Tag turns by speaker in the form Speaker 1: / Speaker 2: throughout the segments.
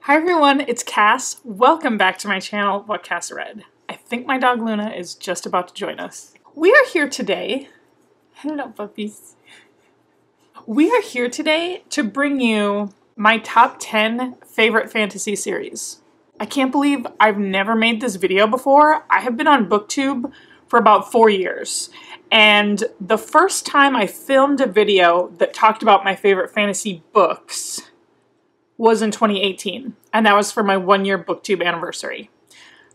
Speaker 1: Hi everyone, it's Cass. Welcome back to my channel, whatcassread. I think my dog Luna is just about to join us. We are here today. Hello puppies. We are here today to bring you my top 10 favorite fantasy series. I can't believe I've never made this video before. I have been on Booktube for about 4 years. And the first time I filmed a video that talked about my favorite fantasy books was in 2018, and that was for my 1-year Booktube anniversary.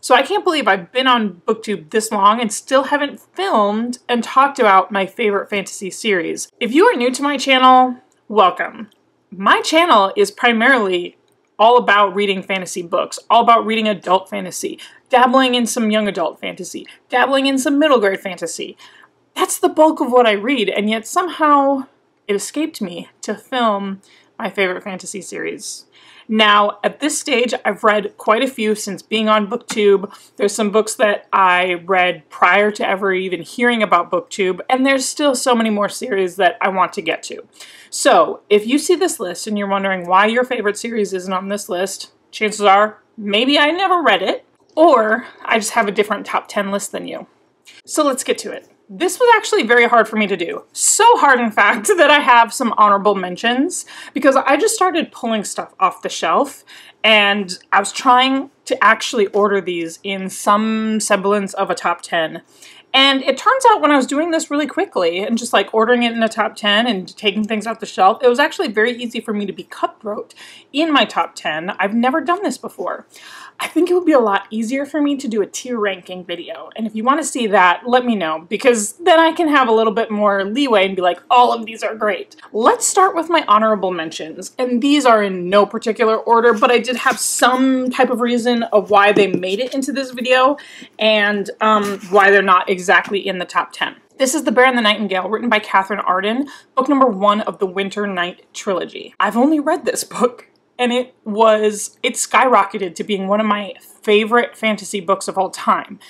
Speaker 1: So I can't believe I've been on Booktube this long and still haven't filmed and talked about my favorite fantasy series. If you are new to my channel, welcome. My channel is primarily all about reading fantasy books, all about reading adult fantasy, dabbling in some young adult fantasy, dabbling in some middle grade fantasy. That's the bulk of what I read, and yet somehow it escaped me to film my favorite fantasy series. Now, at this stage, I've read quite a few since being on Booktube. There's some books that I read prior to ever even hearing about Booktube, and there's still so many more series that I want to get to. So, if you see this list and you're wondering why your favorite series isn't on this list, chances are maybe I never read it, or I just have a different top 10 list than you. So let's get to it. This was actually very hard for me to do. So hard, in fact, that I have some honorable mentions because I just started pulling stuff off the shelf and I was trying to actually order these in some semblance of a top 10. And it turns out when I was doing this really quickly and just like ordering it in a top 10 and taking things off the shelf, it was actually very easy for me to be cutthroat in my top 10. I've never done this before. I think it would be a lot easier for me to do a tier ranking video. And if you want to see that, let me know, because then I can have a little bit more leeway and be like, all of these are great. Let's start with my honorable mentions. And these are in no particular order, but I did have some type of reason of why they made it into this video and why they're not exactly in the top 10. This is The Bear and the Nightingale, written by Catherine Arden, book number 1 of the Winter Night trilogy. I've only read this book, and it skyrocketed to being one of my favorite fantasy books of all time.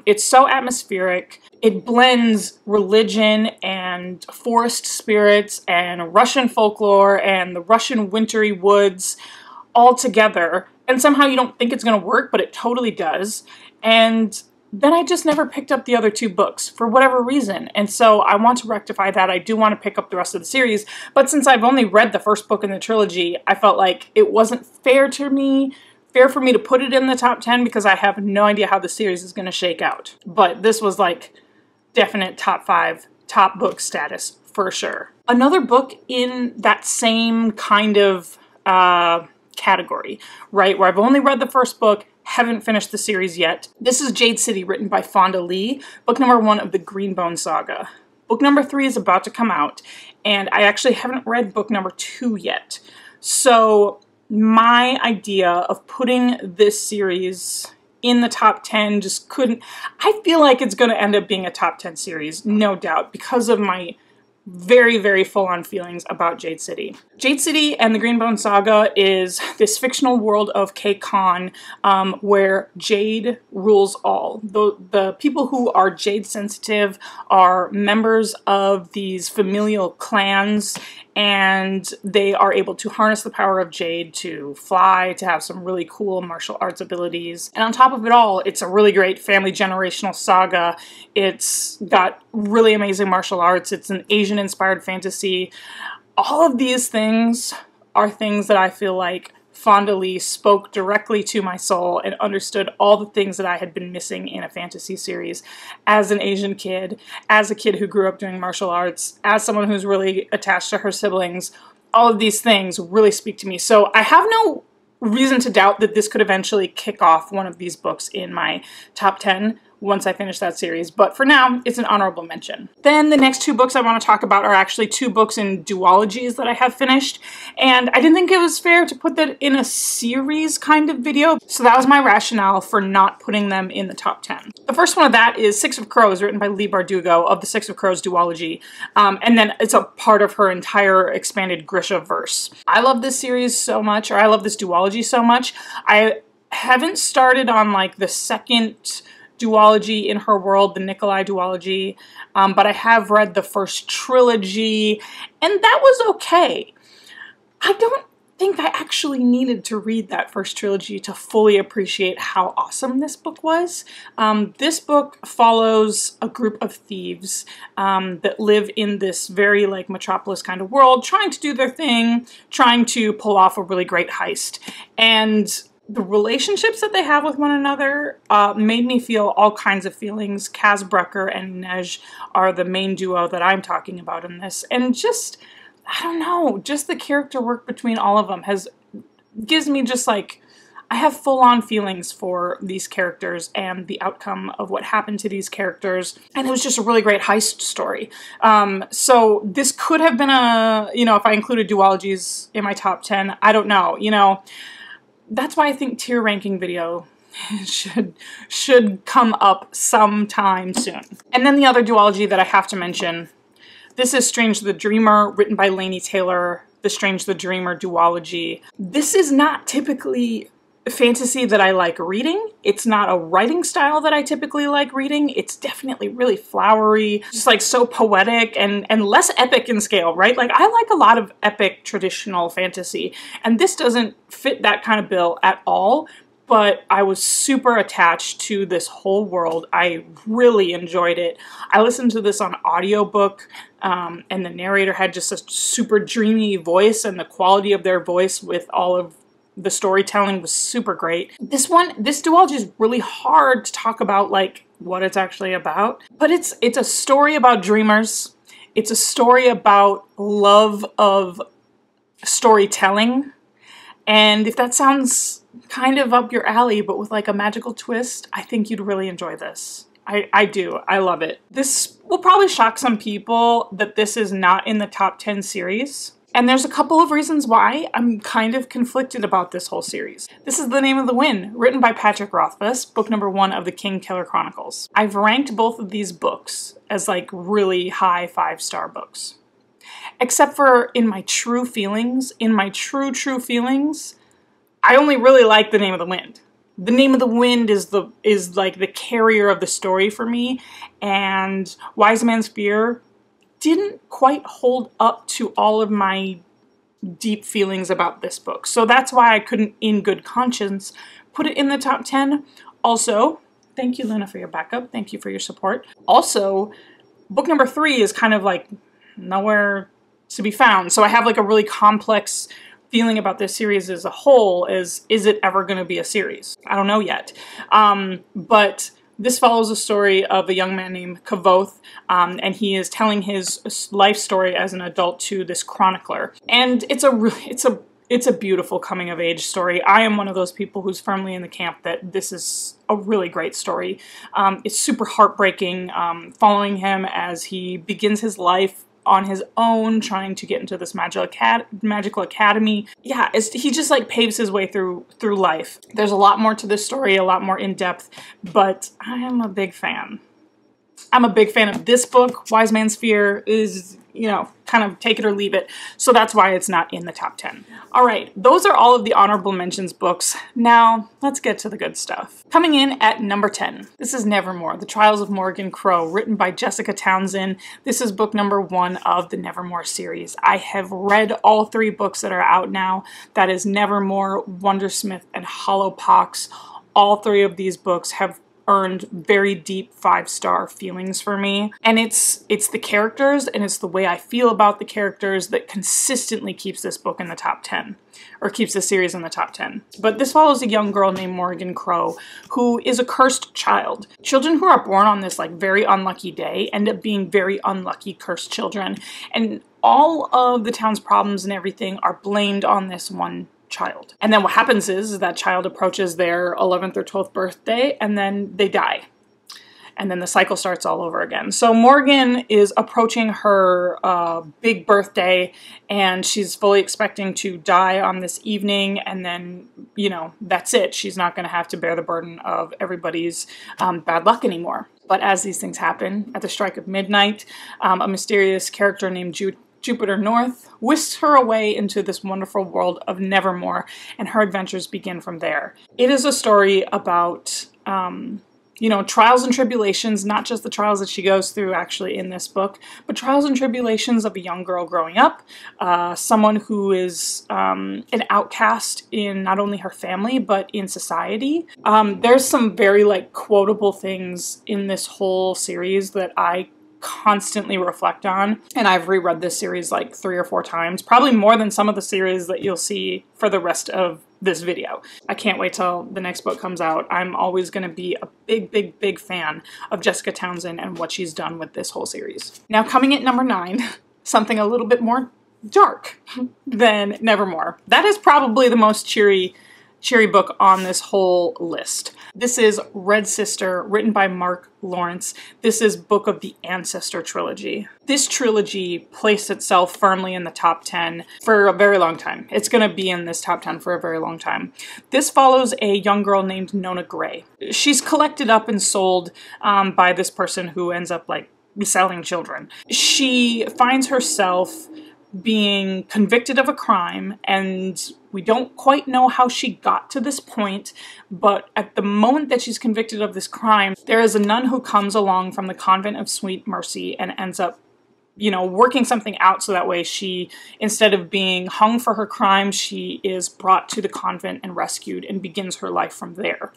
Speaker 1: It's so atmospheric. It blends religion and forest spirits and Russian folklore and the Russian wintry woods all together. And somehow you don't think it's going to work, but it totally does. And then I just never picked up the other 2 books for whatever reason. And so I want to rectify that. I do want to pick up the rest of the series. But since I've only read the first book in the trilogy, I felt like it wasn't fair for me to put it in the top 10 because I have no idea how the series is going to shake out. But this was like definite top 5, top book status for sure. Another book in that same kind of category, right, where I've only read the first book, haven't finished the series yet. This is Jade City, written by Fonda Lee, book number 1 of the Greenbone saga. Book number 3 is about to come out, and I actually haven't read book number 2 yet. So my idea of putting this series in the top 10 just couldn't. I feel like it's going to end up being a top 10 series, no doubt, because of my very, very full-on feelings about Jade City. Jade City and the Greenbone Saga is this fictional world of K-Con where Jade rules all. The people who are Jade sensitive are members of these familial clans, and they are able to harness the power of Jade to fly, to have some really cool martial arts abilities. And on top of it all, it's a really great family generational saga. It's got really amazing martial arts. It's an Asian-inspired fantasy. All of these things are things that I feel like Fonda Lee spoke directly to my soul and understood all the things that I had been missing in a fantasy series as an Asian kid, as a kid who grew up doing martial arts, as someone who's really attached to her siblings. All of these things really speak to me. So I have no reason to doubt that this could eventually kick off one of these books in my top 10 once I finish that series, but for now, it's an honorable mention. Then the next 2 books I want to talk about are actually 2 books in duologies that I have finished, and I didn't think it was fair to put that in a series kind of video, so that was my rationale for not putting them in the top 10. The first one of that is Six of Crows, written by Leigh Bardugo of the Six of Crows duology, and then it's a part of her entire expanded Grisha-verse. I love this series so much, or I love this duology so much. I haven't started on like the second duology in her world, the Nikolai duology, but I have read the first trilogy, and that was okay. I don't think I actually needed to read that first trilogy to fully appreciate how awesome this book was. This book follows a group of thieves that live in this very like metropolis kind of world, trying to do their thing, trying to pull off a really great heist. And the relationships that they have with one another made me feel all kinds of feelings. Kaz Brecker and Nej are the main duo that I'm talking about in this. And just, I don't know, just the character work between all of them gives me just like, I have full-on feelings for these characters and the outcome of what happened to these characters. And it was just a really great heist story. So this could have been if I included duologies in my top 10, I don't know, that's why I think tier ranking video should come up sometime soon. And then the other duology that I have to mention, this is Strange the Dreamer, written by Laini Taylor, the Strange the Dreamer duology. This is not typically fantasy that I like reading. It's not a writing style that I typically like reading. It's definitely really flowery, just like so poetic and less epic in scale, right? Like I like a lot of epic traditional fantasy, and this doesn't fit that kind of bill at all. But I was super attached to this whole world. I really enjoyed it. I listened to this on audiobook, and the narrator had just a super dreamy voice, and the quality of their voice with all of the storytelling was super great. This duology is really hard to talk about, like, what it's actually about. But it's a story about dreamers. It's a story about love of storytelling. And if that sounds kind of up your alley, but with like a magical twist, I think you'd really enjoy this. I do. I love it. This will probably shock some people that this is not in the top 10 series. And there's a couple of reasons why I'm kind of conflicted about this whole series. This is The Name of the Wind, written by Patrick Rothfuss, book number 1 of the Kingkiller Chronicles. I've ranked both of these books as like really high 5-star books. Except for in my true feelings, true feelings, I only really like The Name of the Wind. The Name of the Wind is like the carrier of the story for me, and Wise Man's Fear didn't quite hold up to all of my deep feelings about this book. So that's why I couldn't, in good conscience, put it in the top 10. Also, thank you, Luna, for your backup. Thank you for your support. Also, book number 3 is kind of like nowhere to be found. So I have like a really complex feeling about this series as a whole. Is it ever going to be a series? I don't know yet. But this follows a story of a young man named Kavoth, and he is telling his life story as an adult to this chronicler. And it's a beautiful coming of age story. I am one of those people who's firmly in the camp that this is a really great story. It's super heartbreaking, following him as he begins his life on his own, trying to get into this magical academy. Yeah, he just like paves his way through life. There's a lot more to this story, a lot more in depth, but I am a big fan. I'm a big fan of this book. Wise Man's Fear is, kind of take it or leave it. So that's why it's not in the top 10. All right, those are all of the honorable mentions books. Now, let's get to the good stuff. Coming in at number 10, this is Nevermore, The Trials of Morgan Crow, written by Jessica Townsend. This is book number 1 of the Nevermore series. I have read all 3 books that are out now. That is Nevermore, Wondersmith, and Hollowpox. All 3 of these books have earned very deep 5-star feelings for me. And it's the characters and it's the way I feel about the characters that consistently keeps this book in the top 10, or keeps the series in the top 10. But this follows a young girl named Morgan Crow, who is a cursed child. Children who are born on this like very unlucky day end up being very unlucky cursed children. And all of the town's problems and everything are blamed on this one child. And then what happens is that child approaches their 11th or 12th birthday, and then they die. And then the cycle starts all over again. So Morgan is approaching her big birthday, and she's fully expecting to die on this evening, and then, that's it. She's not going to have to bear the burden of everybody's bad luck anymore. But as these things happen, at the strike of midnight, a mysterious character named Jupiter North whisks her away into this wonderful world of Nevermore, and her adventures begin from there. It is a story about you know, trials and tribulations, not just the trials that she goes through actually in this book, but trials and tribulations of a young girl growing up, someone who is an outcast in not only her family, but in society. There's some very like quotable things in this whole series that I constantly reflect on, and I've reread this series like 3 or 4 times, probably more than some of the series that you'll see for the rest of this video. I can't wait till the next book comes out. I'm always going to be a big fan of Jessica Townsend and what she's done with this whole series. Now coming at number 9, something a little bit more dark than Nevermore. That is probably the most cheery book on this whole list. This is Red Sister, written by Mark Lawrence. This is Book of the Ancestor trilogy. This trilogy placed itself firmly in the top 10 for a very long time. It's going to be in this top 10 for a very long time. This follows a young girl named Nona Gray. She's collected up and sold by this person who ends up like selling children. She finds herself being convicted of a crime, and we don't quite know how she got to this point, but at the moment that she's convicted of this crime, there is a nun who comes along from the Convent of Sweet Mercy and ends up, you know, working something out so that way she, instead of being hung for her crime, she is brought to the convent and rescued and begins her life from there.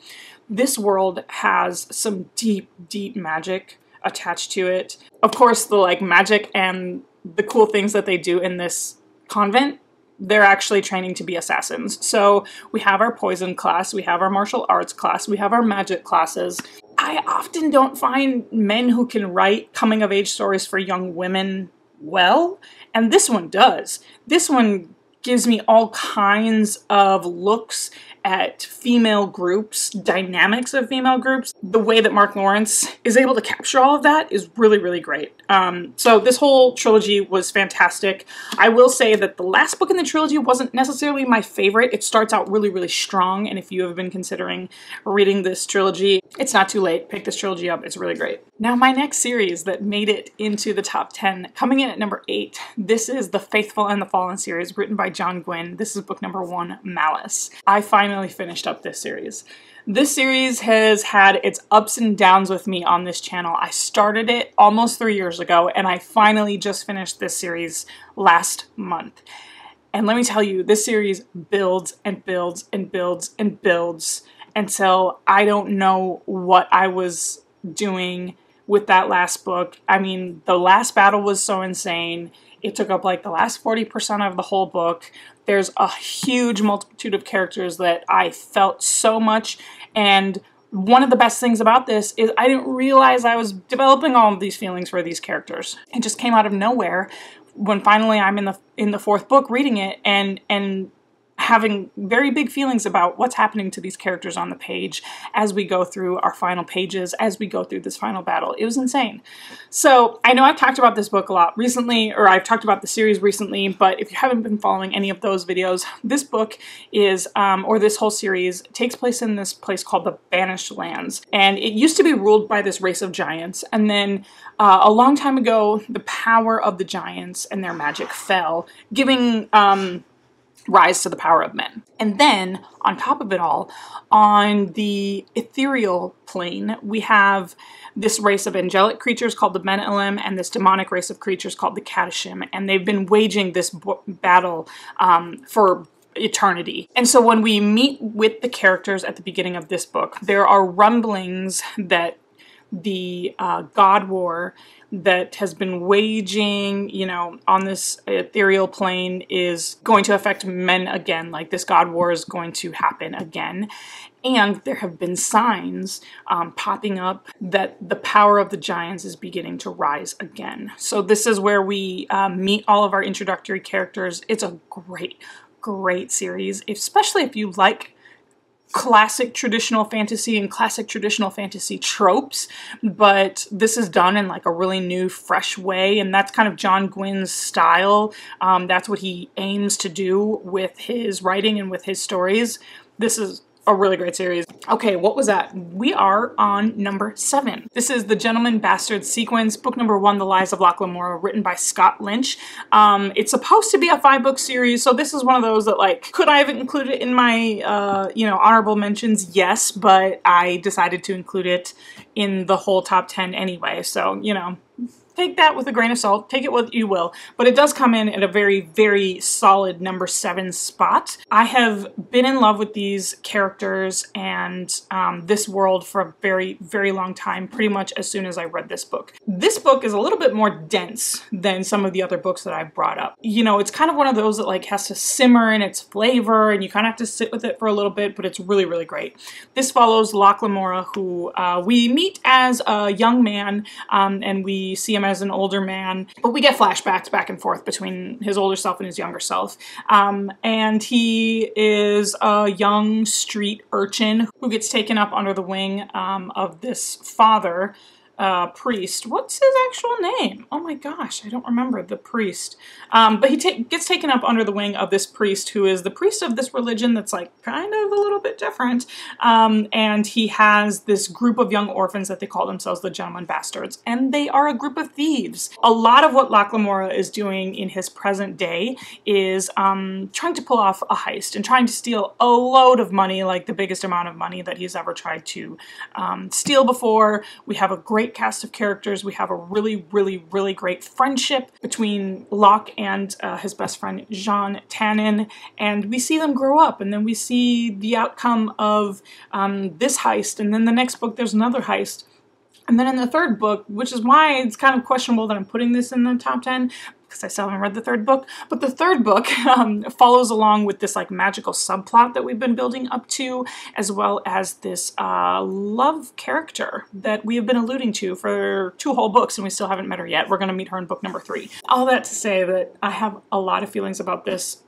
Speaker 1: This world has some deep magic attached to it. Of course, the like magic and the cool things that they do in this convent, they're actually training to be assassins. So we have our poison class, we have our martial arts class, we have our magic classes. I often don't find men who can write coming of age stories for young women well, and this one does. This one gives me all kinds of looks at female groups, dynamics of female groups. The way that Mark Lawrence is able to capture all of that is really great. So this whole trilogy was fantastic. I will say that the last book in the trilogy wasn't necessarily my favorite. It starts out really strong, and if you have been considering reading this trilogy, it's not too late. Pick this trilogy up. It's really great. Now my next series that made it into the top 10, coming in at number 8, this is The Faithful and the Fallen series, written by John Gwynne. This is book number 1, Malice. I finally finished up this series. This series has had its ups and downs with me on this channel. I started it almost 3 years ago, and I finally just finished this series last month. And let me tell you, this series builds and builds and builds and builds until I don't know what I was doing with that last book. I mean, the last battle was so insane. It took up like the last 40% of the whole book. There's a huge multitude of characters that I felt so much, and one of the best things about this is I didn't realize I was developing all of these feelings for these characters. It just came out of nowhere when finally I'm in the 4th book reading it and having very big feelings about what's happening to these characters on the page as we go through our final pages, as we go through this final battle. It was insane. So I know I've talked about this book a lot recently, or I've talked about the series recently, but if you haven't been following any of those videos, this book is, or this whole series, takes place in this place called the Banished Lands. And it used to be ruled by this race of giants, and then a long time ago, the power of the giants and their magic fell, giving rise to the power of men. And then, on top of it all, on the ethereal plane, we have this race of angelic creatures called the Ben-Elim and this demonic race of creatures called the Kadashim, and they've been waging this battle for eternity. And so when we meet with the characters at the beginning of this book, there are rumblings that the God War that has been waging, you know, on this ethereal plane is going to affect men again. Like, this God War is going to happen again. And there have been signs popping up that the power of the giants is beginning to rise again. So this is where we meet all of our introductory characters. It's a great series, especially if you like classic traditional fantasy and classic traditional fantasy tropes, but this is done in like a really new, fresh way, and that's kind of John Gwynne's style. That's what he aims to do with his writing and with his stories. This is a really great series. Okay, what was that? We are on number 7. This is The Gentleman Bastard Sequence, book number 1, The Lies of Locke, Mora, written by Scott Lynch. It's supposed to be a 5-book series, so this is one of those that, like, could I have included it in my, you know, honorable mentions? Yes, but I decided to include it in the whole top 10 anyway, so, you know, take that with a grain of salt, take it what you will, but it does come in at a very, very solid number 7 spot. I have been in love with these characters and this world for a very, very long time, pretty much as soon as I read this book. This book is a little bit more dense than some of the other books that I've brought up. You know, it's kind of one of those that like has to simmer in its flavor and you kind of have to sit with it for a little bit, but it's really, really great. This follows Locke Mora, who we meet as a young man and we see him as an older man, but we get flashbacks back and forth between his older self and his younger self. And he is a young street urchin who gets taken up under the wing of this father, priest. What's his actual name? Oh my gosh, I don't remember the priest. But he gets taken up under the wing of this priest who is the priest of this religion that's like kind of a little bit different. And he has this group of young orphans that they call themselves the Gentleman Bastards. And they are a group of thieves. A lot of what Locke Mora is doing in his present day is trying to pull off a heist and trying to steal a load of money, like the biggest amount of money that he's ever tried to steal before. We have a great cast of characters. We have a really, really, really great friendship between Locke and his best friend Jean Tannen, and we see them grow up, and then we see the outcome of this heist, and then the next book there's another heist. And then in the third book, which is why it's kind of questionable that I'm putting this in the top 10, because I still haven't read the third book, but the third book follows along with this like magical subplot that we've been building up to, as well as this love character that we have been alluding to for 2 whole books, and we still haven't met her yet. We're going to meet her in book number 3. All that to say that I have a lot of feelings about this.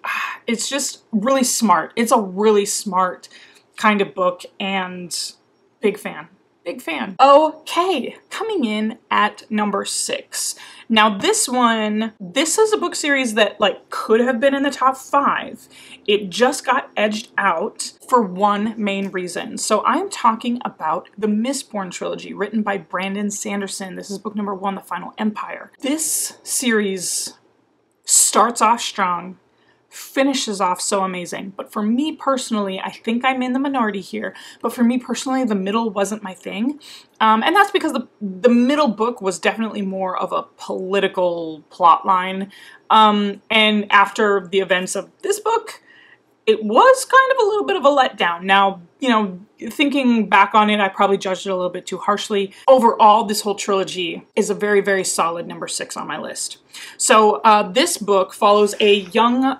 Speaker 1: It's just really smart. It's a really smart kind of book, and big fan. Big fan. Okay, coming in at number 6. Now this is a book series that like could have been in the top 5. It just got edged out for one main reason. So I'm talking about the Mistborn trilogy written by Brandon Sanderson. This is book number 1, The Final Empire. This series starts off strong, finishes off so amazing. But for me personally, I think I'm in the minority here, but for me personally, the middle wasn't my thing. And that's because the middle book was definitely more of a political plot line. And after the events of this book, it was kind of a little bit of a letdown. Now, you know, thinking back on it, I probably judged it a little bit too harshly. Overall, this whole trilogy is a very, very solid number 6 on my list. So this book follows a young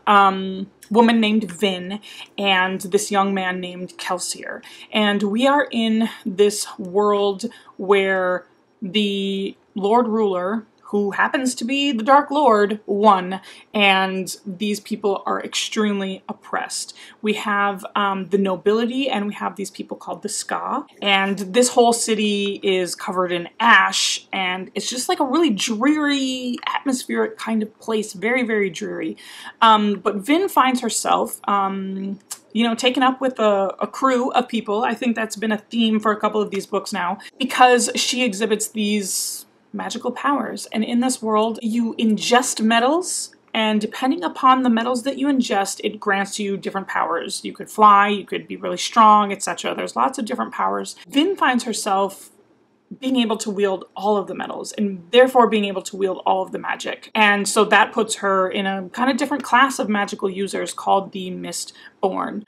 Speaker 1: woman named Vin and this young man named Kelsier. And we are in this world where the Lord Ruler, who happens to be the Dark Lord, won, and these people are extremely oppressed. We have the nobility, and we have these people called the Ska, and this whole city is covered in ash, and it's just like a really dreary, atmospheric kind of place, very, very dreary. But Vin finds herself you know, taken up with a crew of people. I think that's been a theme for a couple of these books now, because she exhibits these magical powers. And in this world, you ingest metals, and depending upon the metals that you ingest, it grants you different powers. You could fly, you could be really strong, etc. There's lots of different powers. Vin finds herself being able to wield all of the metals, and therefore being able to wield all of the magic. And so that puts her in a kind of different class of magical users called the Mistborn.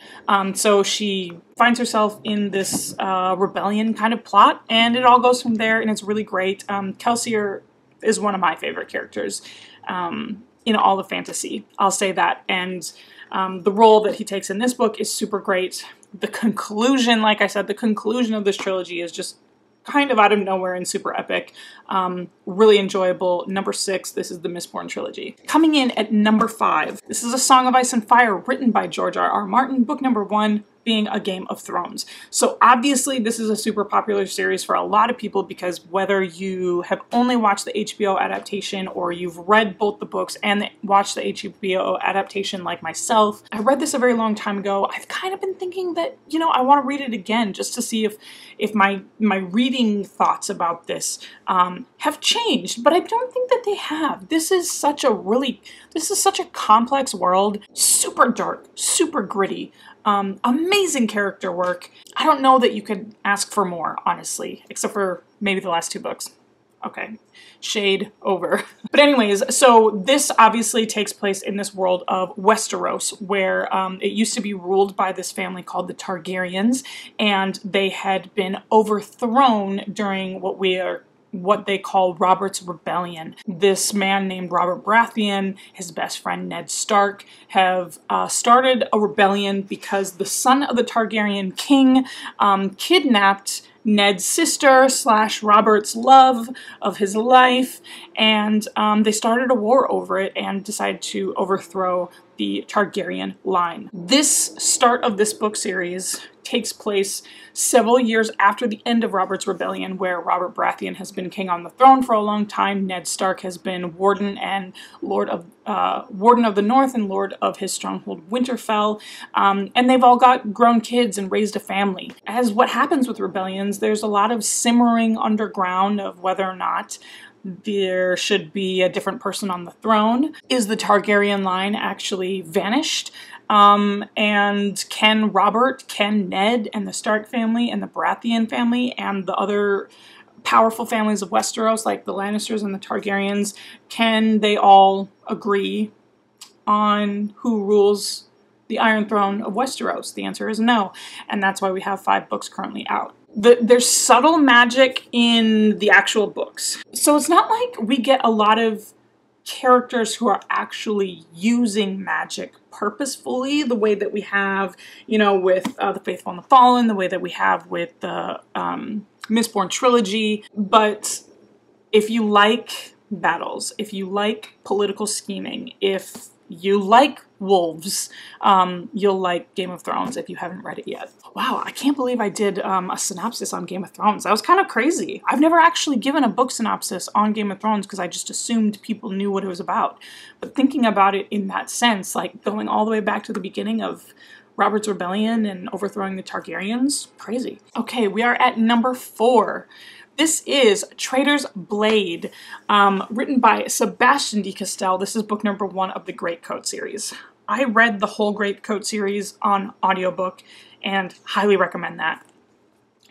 Speaker 1: So she finds herself in this rebellion kind of plot, and it all goes from there, and it's really great. Kelsier is one of my favorite characters in all of fantasy, I'll say that. And the role that he takes in this book is super great. The conclusion, like I said, the conclusion of this trilogy is just kind of out of nowhere and super epic. Really enjoyable. Number 6, this is the Mistborn trilogy. Coming in at number 5, this is A Song of Ice and Fire, written by George R.R. Martin, book number 1, being a Game of Thrones. So obviously this is a super popular series for a lot of people because whether you have only watched the HBO adaptation or you've read both the books and watched the HBO adaptation like myself, I read this a very long time ago. I've kind of been thinking that, you know, I want to read it again just to see if my reading thoughts about this have changed, but I don't think that they have. This is such a complex world, super dark, super gritty, amazing character work. I don't know that you could ask for more, honestly, except for maybe the last 2 books. Okay, shade over. But anyways, so this obviously takes place in this world of Westeros, where it used to be ruled by this family called the Targaryens, and they had been overthrown during what they call Robert's Rebellion. This man named Robert Baratheon, his best friend Ned Stark, have started a rebellion because the son of the Targaryen king kidnapped Ned's sister / Robert's love of his life, and they started a war over it and decided to overthrow the Targaryen line. This start of this book series takes place several years after the end of Robert's Rebellion, where Robert Baratheon has been king on the throne for a long time. Ned Stark has been warden and warden of the North and lord of his stronghold Winterfell, and they've all got grown kids and raised a family. As what happens with rebellions, there's a lot of simmering underground of whether or not there should be a different person on the throne. Is the Targaryen line actually vanished? And can Robert, can Ned, and the Stark family, and the Baratheon family, and the other powerful families of Westeros, like the Lannisters and the Targaryens, can they all agree on who rules the Iron Throne of Westeros? The answer is no, and that's why we have 5 books currently out. There's subtle magic in the actual books. So it's not like we get a lot of characters who are actually using magic purposefully the way that we have, you know, with The Faithful and the Fallen, the way that we have with the Mistborn trilogy. But if you like battles, if you like political scheming, if you like wolves, you'll like Game of Thrones if you haven't read it yet. Wow, I can't believe I did a synopsis on Game of Thrones. That was kind of crazy. I've never actually given a book synopsis on Game of Thrones because I just assumed people knew what it was about. But thinking about it in that sense, like going all the way back to the beginning of Robert's Rebellion and overthrowing the Targaryens, crazy. Okay, we are at number 4. This is Traitor's Blade, written by Sebastian de Castell. This is book number 1 of the Greatcoat series. I read the whole Greatcoat series on audiobook and highly recommend that.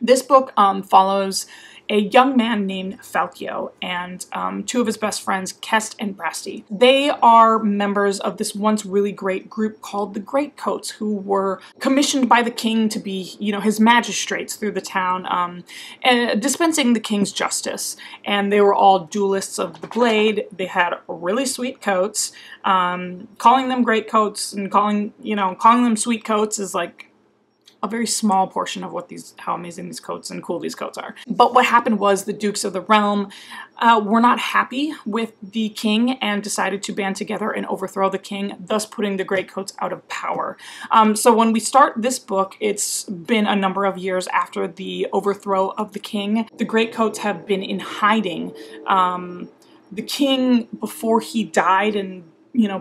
Speaker 1: This book follows a young man named Falcio and 2 of his best friends, Kest and Brasti. They are members of this once really great group called the Greatcoats, who were commissioned by the king to be, you know, his magistrates through the town, and dispensing the king's justice. And they were all duelists of the blade. They had really sweet coats. Calling them Greatcoats and calling them sweet coats is like a very small portion of how amazing these coats and cool these coats are. But what happened was the Dukes of the Realm were not happy with the king and decided to band together and overthrow the king, thus putting the Greatcoats out of power. So when we start this book, it's been a number of years after the overthrow of the king. The Greatcoats have been in hiding. The king, before he died and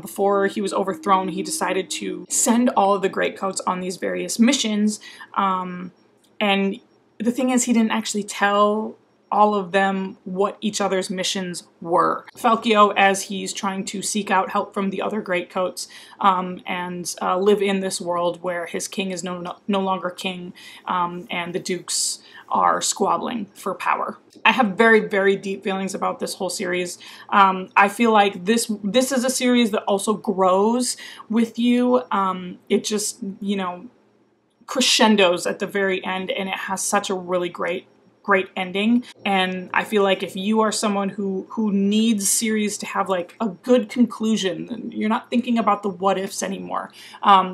Speaker 1: before he was overthrown, he decided to send all of the Greatcoats on these various missions. And the thing is, he didn't actually tell all of them what each other's missions were. Falcio, as he's trying to seek out help from the other Greatcoats and live in this world where his king is no longer king, and the Dukes are squabbling for power. I have very, very deep feelings about this whole series. I feel like this is a series that also grows with you. It just, crescendos at the very end, and it has such a really great ending. And I feel like if you are someone who needs series to have like a good conclusion, you're not thinking about the what ifs anymore.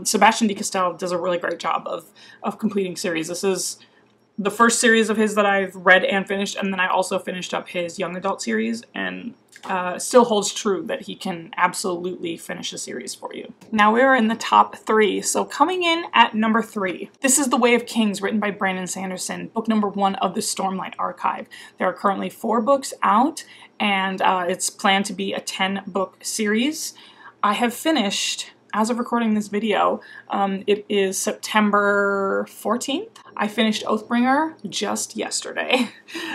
Speaker 1: Sebastian de Castell does a really great job of completing series. This is the first series of his that I've read and finished, and then I also finished up his young adult series, and still holds true that he can absolutely finish a series for you. Now we're in the top 3. So coming in at number 3, this is The Way of Kings, written by Brandon Sanderson, book number 1 of the Stormlight Archive. There are currently 4 books out, and it's planned to be a 10-book series. I have finished, as of recording this video, it is September 14th. I finished Oathbringer just yesterday.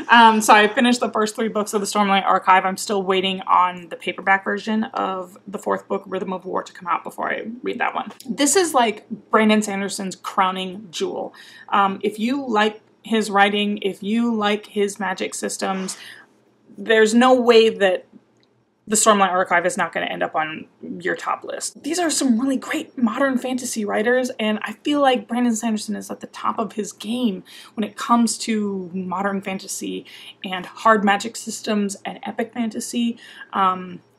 Speaker 1: So I finished the first 3 books of the Stormlight Archive. I'm still waiting on the paperback version of the 4th book, Rhythm of War, to come out before I read that one. This is like Brandon Sanderson's crowning jewel. If you like his writing, if you like his magic systems, there's no way that the Stormlight Archive is not going to end up on your top list. These are some really great modern fantasy writers, and I feel like Brandon Sanderson is at the top of his game when it comes to modern fantasy and hard magic systems and epic fantasy.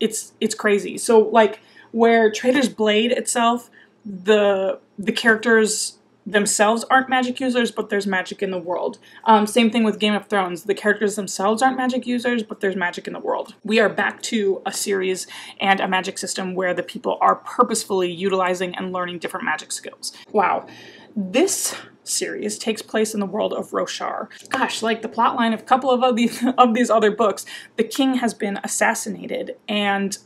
Speaker 1: It's crazy. So like where Traitor's Blade itself, the characters themselves aren't magic users, but there's magic in the world. Same thing with Game of Thrones. The characters themselves aren't magic users, but there's magic in the world. We are back to a series and a magic system where the people are purposefully utilizing and learning different magic skills. Wow. This series takes place in the world of Roshar. Gosh, like the plotline of a couple of these other books, the king has been assassinated, and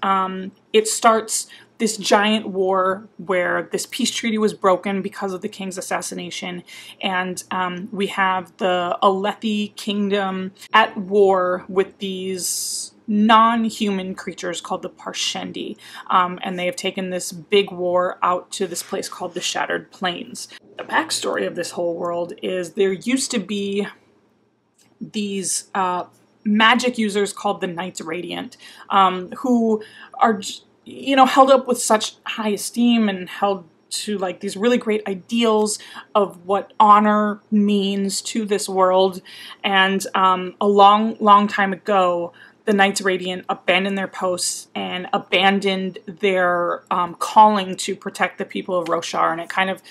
Speaker 1: it starts this giant war where this peace treaty was broken because of the king's assassination, and we have the Alethi kingdom at war with these non-human creatures called the Parshendi, and they have taken this big war out to this place called the Shattered Plains. The backstory of this whole world is there used to be these magic users called the Knights Radiant, who are, you know, held up with such high esteem and held to like these really great ideals of what honor means to this world. And a long time ago, the Knights Radiant abandoned their posts and abandoned their calling to protect the people of Roshar, and it kind of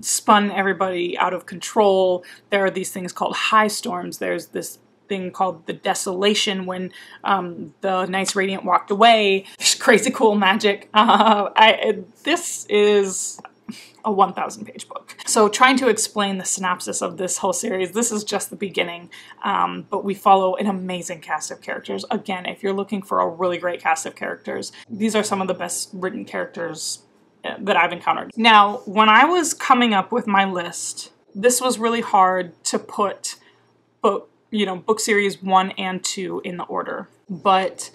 Speaker 1: spun everybody out of control. There are these things called high storms. There's this thing called the Desolation when the Knights Radiant walked away. There's crazy cool magic. This is a 1,000-page book. So trying to explain the synopsis of this whole series, this is just the beginning, but we follow an amazing cast of characters. Again, if you're looking for a really great cast of characters, these are some of the best written characters that I've encountered. Now, when I was coming up with my list, this was really hard to put book series 1 and 2 in the order, but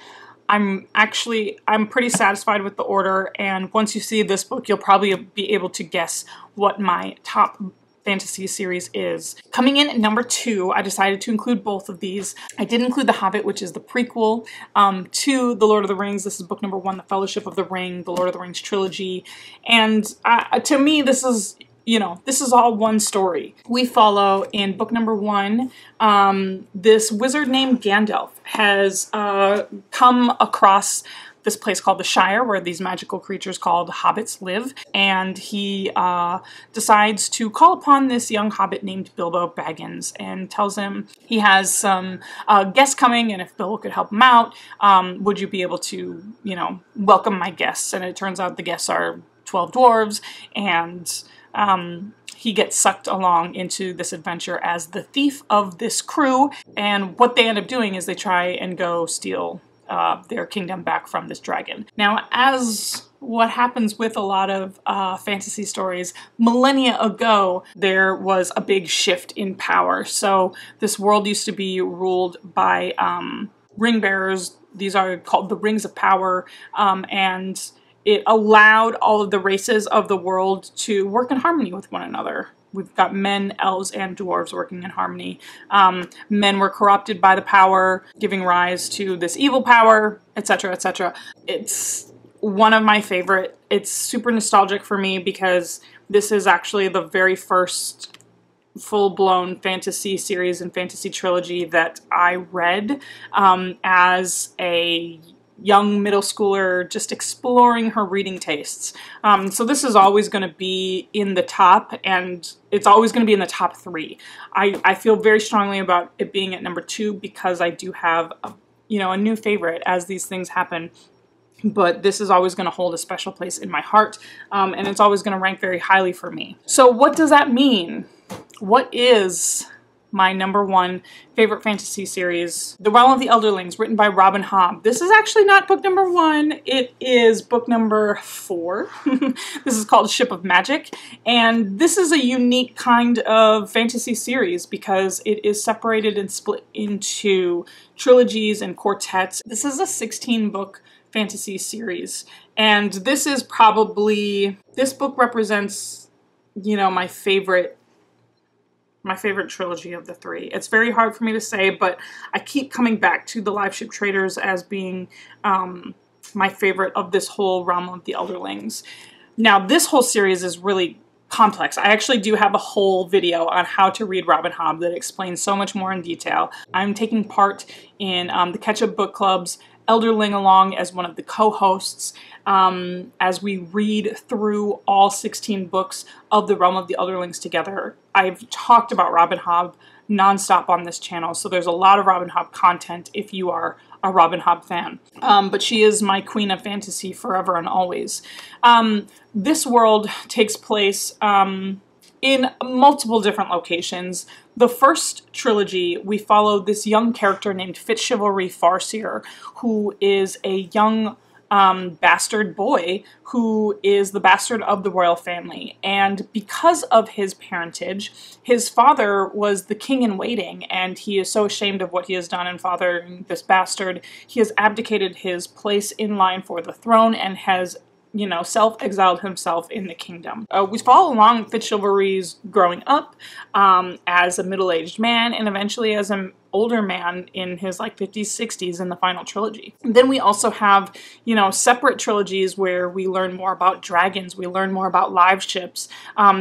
Speaker 1: I'm pretty satisfied with the order, and once you see this book, you'll probably be able to guess what my top fantasy series is. Coming in at number 2, I decided to include both of these. I did include The Hobbit, which is the prequel to The Lord of the Rings. This is book number 1, The Fellowship of the Ring, The Lord of the Rings trilogy, and to me, this is, you know, this is all one story. We follow in book number 1, this wizard named Gandalf has come across this place called the Shire, where these magical creatures called hobbits live, and he decides to call upon this young hobbit named Bilbo Baggins and tells him he has some guests coming, and if Bilbo could help him out, would you be able to, you know, welcome my guests? And it turns out the guests are 12 dwarves, and he gets sucked along into this adventure as the thief of this crew, and what they end up doing is they try and go steal their kingdom back from this dragon. Now, as what happens with a lot of fantasy stories, millennia ago, there was a big shift in power. So this world used to be ruled by ring bearers. These are called the Rings of Power, and it allowed all of the races of the world to work in harmony with one another. We've got men, elves, and dwarves working in harmony. Men were corrupted by the power, giving rise to this evil power, etc., etc. It's one of my favorite. It's super nostalgic for me because this is actually the very first full-blown fantasy series and fantasy trilogy that I read as a young middle schooler just exploring her reading tastes. So this is always going to be in the top, and it's always going to be in the top 3. I feel very strongly about it being at number 2 because I do have a new favorite as these things happen. but this is always going to hold a special place in my heart, and it's always going to rank very highly for me. So what does that mean? What is my #1 favorite fantasy series? The Realm of the Elderlings, written by Robin Hobb. This is actually not book #1, it is book #4. This is called Ship of Magic, and this is a unique kind of fantasy series because it is separated and split into trilogies and quartets. This is a 16-book fantasy series, and this is probably, this book represents, you know, my favorite trilogy of the 3. It's very hard for me to say, but I keep coming back to the Live Ship Traders as being my favorite of this whole Realm of the Elderlings. Now, this whole series is really complex. I actually do have a whole video on how to read Robin Hobb that explains so much more in detail. I'm taking part in the Ketchup Book Club's Elderling Along as one of the co-hosts as we read through all 16 books of the Realm of the Elderlings together. I've talked about Robin Hobb nonstop on this channel, so there's a lot of Robin Hobb content if you are a Robin Hobb fan. But she is my queen of fantasy forever and always. This world takes place in multiple different locations. The first trilogy, we follow this young character named Fitzchivalry Farseer, who is a young bastard boy who is the bastard of the royal family. And because of his parentage, his father was the king in waiting, and he is so ashamed of what he has done in fathering this bastard, he has abdicated his place in line for the throne and has, you know, self-exiled himself in the kingdom. We follow along Fitzchivalry's growing up as a middle-aged man and eventually as an older man in his like 50s, 60s in the final trilogy. And then we also have, you know, separate trilogies where we learn more about dragons, we learn more about live ships.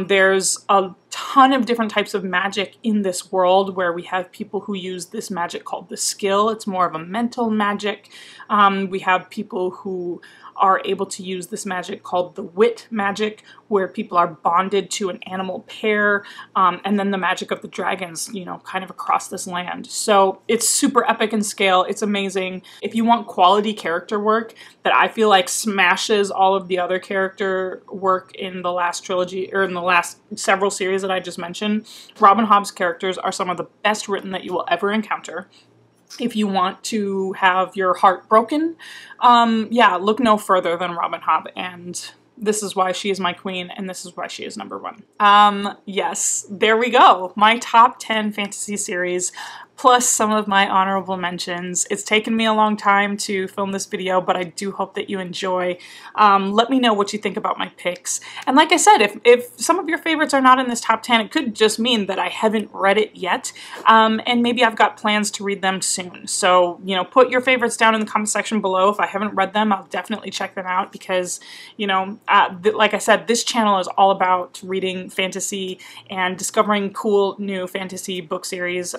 Speaker 1: There's a ton of different types of magic in this world where we have people who use this magic called the skill. It's more of a mental magic. We have people who are able to use this magic called the wit magic, where people are bonded to an animal pair, and then the magic of the dragons, you know, kind of across this land. So it's super epic in scale. It's amazing. If you want quality character work that I feel like smashes all of the other character work in the last trilogy, or in the last several series that I just mentioned, Robin Hobb's characters are some of the best written that you will ever encounter. If you want to have your heart broken, yeah, look no further than Robin Hobb, and this is why she is my queen, and this is why she is #1. Yes, there we go. My top 10 fantasy series, plus some of my honorable mentions. It's taken me a long time to film this video, but I do hope that you enjoy. Let me know what you think about my picks. And like I said, if some of your favorites are not in this top 10, it could just mean that I haven't read it yet, and maybe I've got plans to read them soon. So, you know, put your favorites down in the comment section below. If I haven't read them, I'll definitely check them out because, you know, like I said, this channel is all about reading fantasy and discovering cool new fantasy book series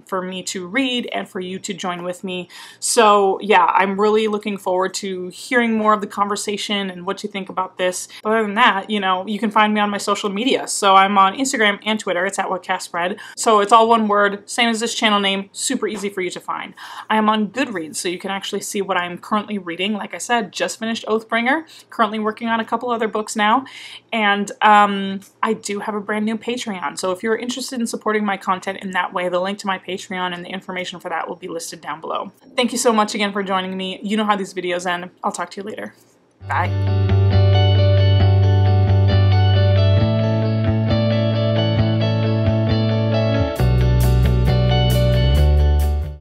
Speaker 1: for me to read and for you to join with me. So yeah, I'm really looking forward to hearing more of the conversation and what you think about this. Other than that, you know, you can find me on my social media. So I'm on Instagram and Twitter. It's at whatcassread. So it's all one word, same as this channel name, super easy for you to find. I am on Goodreads, so you can actually see what I'm currently reading. Like I said, just finished Oathbringer, currently working on a couple other books now, and I do have a brand new Patreon. So if you're interested in supporting my content in that way, the link to my Patreon and the information for that will be listed down below. Thank you so much again for joining me. You know how these videos end. I'll talk to you later. Bye.